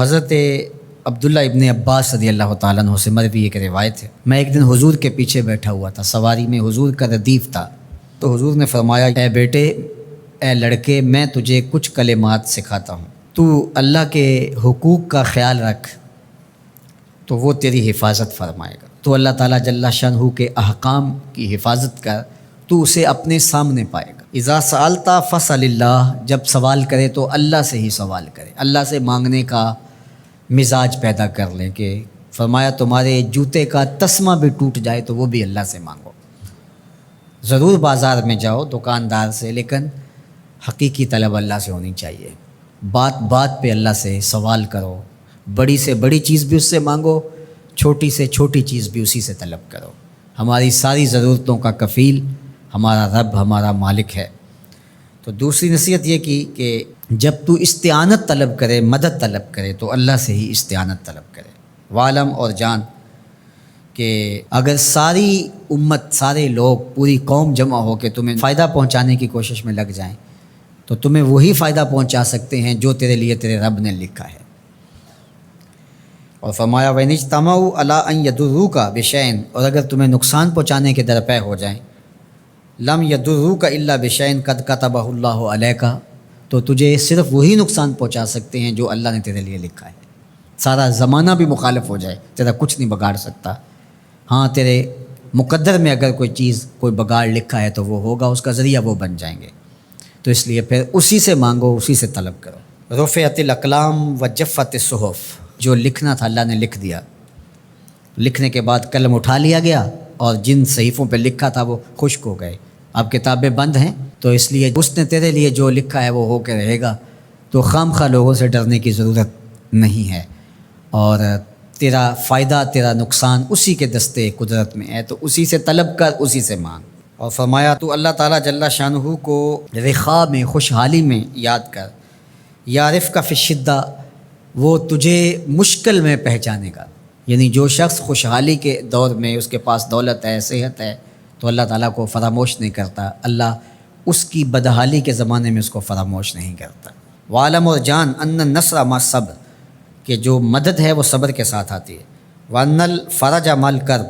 حضرت عبداللہ ابن عباس رضی اللہ تعالیٰ عنہ سے مروی ایک روایت ہے، میں ایک دن حضور کے پیچھے بیٹھا ہوا تھا، سواری میں حضور کا ردیف تھا، تو حضور نے فرمایا، اے بیٹے، اے لڑکے، میں تجھے کچھ کلمات سکھاتا ہوں، تو اللہ کے حقوق کا خیال رکھ تو وہ تیری حفاظت فرمائے گا۔ تو اللہ تعالیٰ جل شانہ کے احکام کی حفاظت کر، تو اسے اپنے سامنے پائے گا۔ اذا سألت فاسأل اللہ، جب سوال کرے تو اللہ سے ہی سوال کرے، اللہ سے مانگنے کا مزاج پیدا کر لیں کہ فرمایا تمہارے جوتے کا تسمہ بھی ٹوٹ جائے تو وہ بھی اللہ سے مانگو۔ ضرور بازار میں جاؤ دکاندار سے، لیکن حقیقی طلب اللہ سے ہونی چاہیے۔ بات بات پہ اللہ سے سوال کرو، بڑی سے بڑی چیز بھی اس سے مانگو، چھوٹی سے چھوٹی چیز بھی اسی سے طلب کرو۔ ہماری ساری ضرورتوں کا کفیل ہمارا رب، ہمارا مالک ہے۔ تو دوسری نصیحت یہ کی کہ جب تو استعانت طلب کرے، مدد طلب کرے، تو اللہ سے ہی استعانت طلب کرے۔ وعلم، اور جان کہ اگر ساری امت، سارے لوگ، پوری قوم جمع ہو کے تمہیں فائدہ پہنچانے کی کوشش میں لگ جائیں تو تمہیں وہی فائدہ پہنچا سکتے ہیں جو تیرے لیے تیرے رب نے لکھا ہے۔ اور فرمایا وَإِنِ اجْتَمَعُوا عَلَىٰ أَن يَضُرُّوكَ بِشَيْءٍ، اور اگر تمہیں نقصان پہنچانے کے درپے ہو جائیں، لَمْ يَضُرُّوكَ إِلَّا بِشَيْءٍ قَدْ كَتَبَهُ اللَّهُ عَلَيْكَ، تو تجھے صرف وہی نقصان پہنچا سکتے ہیں جو اللہ نے تیرے لیے لکھا ہے۔ سارا زمانہ بھی مخالف ہو جائے، تیرا کچھ نہیں بگاڑ سکتا۔ ہاں، تیرے مقدر میں اگر کوئی چیز، کوئی بگاڑ لکھا ہے تو وہ ہوگا، اس کا ذریعہ وہ بن جائیں گے۔ تو اس لیے پھر اسی سے مانگو، اسی سے طلب کرو۔ رفعت الاقلام وجفت الصحف، جو لکھنا تھا اللہ نے لکھ دیا، لکھنے کے بعد قلم اٹھا لیا گیا اور جن صحیفوں پہ لکھا تھا وہ خشک ہو گئے، اب کتابیں بند ہیں، تو اس لیے اس نے تیرے لیے جو لکھا ہے وہ ہو کے رہے گا، تو خام خواہ لوگوں سے ڈرنے کی ضرورت نہیں ہے، اور تیرا فائدہ، تیرا نقصان اسی کے دستے قدرت میں ہے، تو اسی سے طلب کر، اسی سے مانگ۔ اور فرمایا تو اللہ تعالیٰ جل شانہ کو رخاء میں، خوشحالی میں یاد کر، یعرف کا فی الشدہ، وہ تجھے مشکل میں پہچانے گا۔ یعنی جو شخص خوشحالی کے دور میں اس کے پاس دولت ہے، صحت ہے، تو اللہ تعالیٰ کو فراموش نہیں کرتا، اللہ اس کی بدحالی کے زمانے میں اس کو فراموش نہیں کرتا۔ وعلم، اور جان، ان النصر مع الصبر، کہ جو مدد ہے وہ صبر کے ساتھ آتی ہے۔ وان الفرج مع الکرب،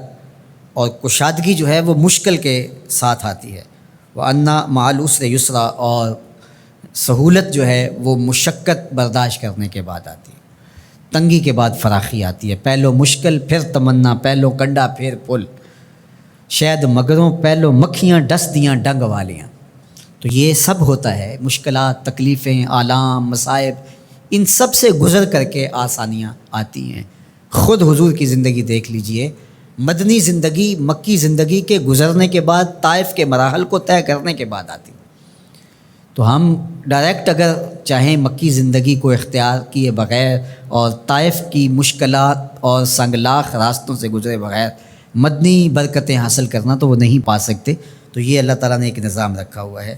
اور کشادگی جو ہے وہ مشکل کے ساتھ آتی ہے۔ وان مع العسر یسرا، اور سہولت جو ہے وہ مشقت برداشت کرنے کے بعد آتی ہے، تنگی کے بعد فراخی آتی ہے۔ پہلو مشکل پھر تمنا، پہلو کنڈا پھر پل، شاید مگروں پہلو مکھیاں ڈس دیاں ڈنگ والیاں۔ تو یہ سب ہوتا ہے، مشکلات، تکلیفیں، آلام، مصائب، ان سب سے گزر کر کے آسانیاں آتی ہیں۔ خود حضور کی زندگی دیکھ لیجئے، مدنی زندگی، مکی زندگی کے گزرنے کے بعد، طائف کے مراحل کو طے کرنے کے بعد آتی۔ تو ہم ڈائریکٹ اگر چاہیں مکی زندگی کو اختیار کیے بغیر اور طائف کی مشکلات اور سنگلاخ راستوں سے گزرے بغیر مدنی برکتیں حاصل کرنا، تو وہ نہیں پا سکتے۔ تو یہ اللہ تعالیٰ نے ایک نظام رکھا ہوا ہے۔